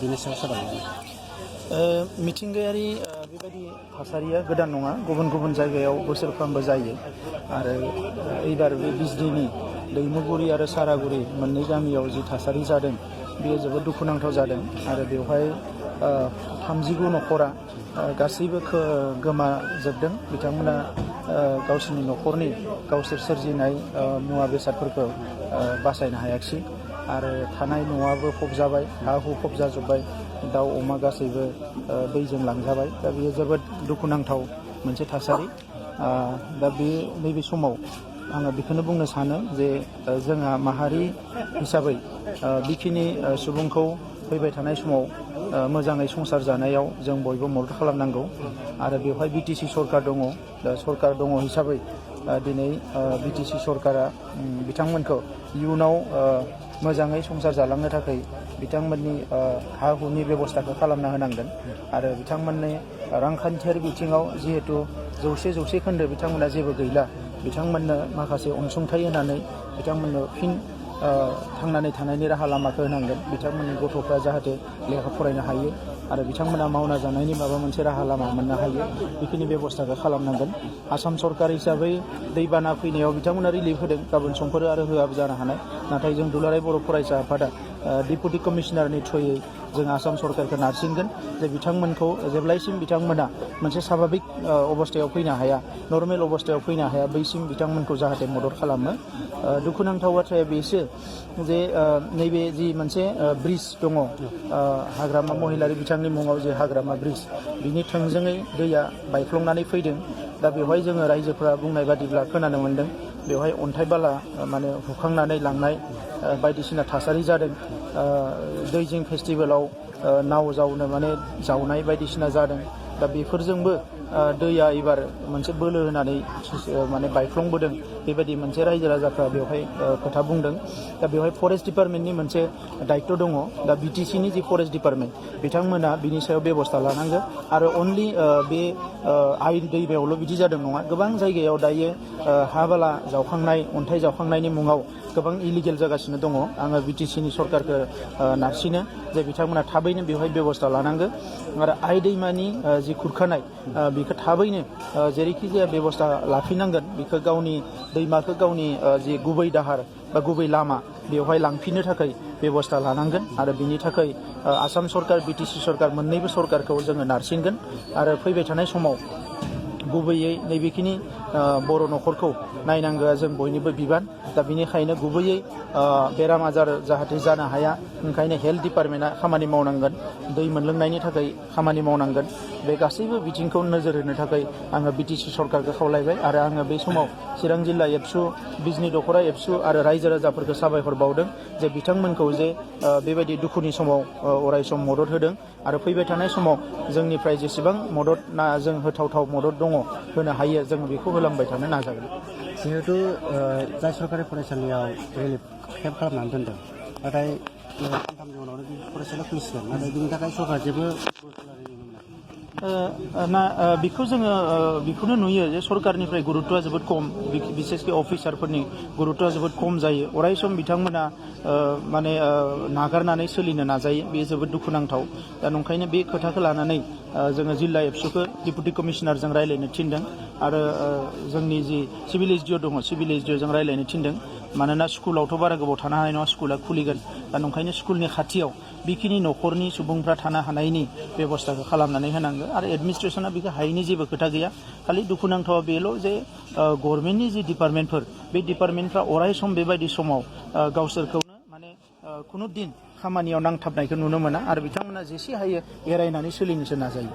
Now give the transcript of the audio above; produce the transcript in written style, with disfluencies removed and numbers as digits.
बिनि सायाव सावरायगोन। मिथिंगायारि बेबायदि थासारिया गोदान नङा, गुबुन गुबुन जायगायाव बोसोरफ्रोमबो जायो आरो एबार बे बिजलीनि दैमुगुरि आरो सारागुरि मोननै गामियाव जि थासारि जादों बेयो जोबोद दुखुनांथाव जादों आरो बेवहाय 39 न'खरा गासैबो गोमाजोबदों। बिथांमोना गावसोरनि न'खरनि गावसोर सोरजिनाय मुवा बेसादफोरखौ बासायनो हायाखिसै आरो थानाय न'आबो फबजाबाय, हा हु फबजाजोब्बाय, दाउ अमा गासैबो दैजों लांजाबाय। दा बेयो जोबोद दुखुनांथाव मोनसे थासारि। दा नैबे समाव आङो बेखौनो बुंनो सानो जे जोंहा माहारि हिसाबै बेखिनि सुबुंखौ फैबाय थानाय समाव मोजाङै संसार जानायाव जों बयबो मदद खालामनांगौ आरो बेवहाय बिटिसि सरकार दङ। दा सरकार दङ हिसाबै दिनै बिटिसि सरकारा बिथांमोनखौ इयुनाव मोजाङै संसार जालांनो थाखाय बिथांमोननि हा हुनि बेबस्थाखौ खालामना होनांगोन आरो बिथांमोननि रांखान्थियारि बिथिङाव जिहेतु 100 खोन्दो बिथांमोना जेबो गैला, बिथांमोननो माखासे अनसुंथाइ होनानै बिथांमोननो फिन थांनानै थानायनि राहा लामाखौ होनांगोन। बिथांमोननि गथ'फ्रा जाहाथे लेखा फरायनो हायो आरो बिथांमोना मावना जानायनि माबा मोनसे राहा लामा मोननो हायो, बेखिनि बेबस्थाखौ खालामनांगोन। आसाम सरकार हिसाबै दैबाना फैनायाव बिथांमोना रिलिफ होदों, गाबोन समफोर आरो होआबो जानो हानाय। नाथाय जों दुलाराय बर' फरायसा आफादा डेपुटि कमिशनारनि थ्रुयै जों आसाम सरकारखौ नारसिनगोन जे बिथांमोनखौ जेब्लायसिम बिथांमोना मोनसे स्वाभाबिक अबस्थायाव फैनो हाया, नर्मेल अबस्थायाव फैनो हाया, बैसिम बिथांमोनखौ जाहाथे मदद खालामो। दुखुनांथाव बाथ्राया बेसो जे नैबे जि मोनसे ब्रिज दङ, हाग्रामा महिलारि बिथांनि मुङाव जे हाग्रामा ब्रिज, बिनि थोंजोङै दैया बायफ्लंनानै फैदों। दा बेवहाय जोङो रायजोफ्रा बुंनाय बादिब्ला खोनानो मोन्दों बेवहाय अन्थाइ बाला माने हुखांनानै लांनाय बायदिसिना थासारि जादों। दैजिं फेस्टिभेलाव नाव जावनो माने जावनाय बायदिसिना जादों। दा बेफोरजोंबो दैया एबार मोनसे बोलो होनानै माने बायफ्लंबोदों, बेबायदि मोनसे रायजो राजाफ्रा बेवहाय खोथा बुंदों। दा बेवहाय फरेस्ट डिपार्टमेन्टनि मोनसे दायित्व दङ। दा बिटिसिनि जि फरेस्ट डिपार्टमेन्ट बिथांमोना बिनि सायाव बेबस्था लानांगौ आरो अनलि बे आइन दैमायावल' बिदि जादों नङा, गोबां जायगायाव दायो हा बाला जावखांनाय, अन्थाइ जावखांनायनि मुङाव गोबां इलिगेल जागासिनो दङ। आङो बिटिसिनि सरकारखौ नारसिनो जे बिथांमोना थाबैनो बेवहाय बेबस्था लानांगौ आरो आइ दैमानि जि खुरखानाय बेखौ थाबैनो जेरैखि जाया बेबस्था लाफिननांगोन। बेखौ गावनि दैमाखौ गावनि जि गुबै दाहार बा गुबै लामा बेवहाय लांफिननो थाखाय बेबस्था लानांगोन आरो बिनि थाखाय आसाम सरकार, बिटिसि सरकार मोननैबो सरकारखौ जोङो नारसिनगोन आरो फैबाय थानाय समाव गुबैयै नैबेखिनि बर' न'खरखौ नायनांगौआ जों बयनिबो बिबान। दा बेनिखायनो गुबैयै बेराम आजार जाहाथे जानो हाया, ओंखायनो हेल्थ डिपार्टमेन्टआ खामानि मावनांगोन, दै मोनलोंनायनि थाखाय खामानि मावनांगोन। बे गासैबो बिथिंखौ नोजोर होनो थाखाय आङो बिटिसि सरकारखौ खावलायबाय आरो आङो बे समाव चिरां जिल्ला एबसु, बिजनी दख'रा एबसु आरो रायजो राजाफोरखौ साबायखर बावदों जे बिथांमोनखौ जे बेबायदि दुखुनि समाव अराय सम मदद होदों आरो फैबाय थानाय समाव जोंनिफ्राय जेसेबां मदद जों होथावथाव मदद दङ होनो हायो जों बेखौ होलांबाय थानो नाजागोन। जिहेतु जाय सरकारि फरायसालियाव रिलिफ केम्प खालामनानै दोनदों, नाथाय सानथामनि उनावनो बे फरायसालियाव फैसिगोन, नाथाय बिनि थाखाय सरकारा जेबो बेखौ जोङो बेखौनो नुयो जे सरकारनिफ्राय गुरुत्वआ जोबोद खम, बिसेसके अफिसारफोरनि गुरुत्वआ जोबोद खम जायो। अराय सम बिथांमोना माने नागारनानै सोलिनो नाजायो, बेयो जोबोद दुखुनांथाव। दा नंखायनो बे खोथाखौ लानानै जोङो जिल्ला एबसुखौ डिपुटि कमिशनारजों रायज्लायनो थिनदों आरो जोंनि जि सिभिल एसडिअ दङ, सिभिल एसडिअजों रायज्लायनो थिनदों। मानोना स्कुलावथ' बारा गोबाव थानो हानाय नङा, स्कुला खुलिगोन। दा नंखायनो स्कुलनि खाथियाव बेखिनि न'खरनि सुबुंफ्रा थानो हानायनि बेबस्थाखौ खालामनानै होनांगौ आरो एडमिनिस्ट्रेसना बेखौ हायैनि जेबो खोथा गैया। खालि दुखुनांथावा बेल' जे गभर्नमेन्टनि जि डिपार्टमेन्टफोर, बे डिपार्टमेन्टफ्रा अराय सम बेबायदि समाव गावसोरखौनो माने खुनु दिन खामानियाव नांथाबनायखौ नुनो मोना आरो बिथांमोना जेसे हायो एरायनानै सोलिनोसो नाजायो।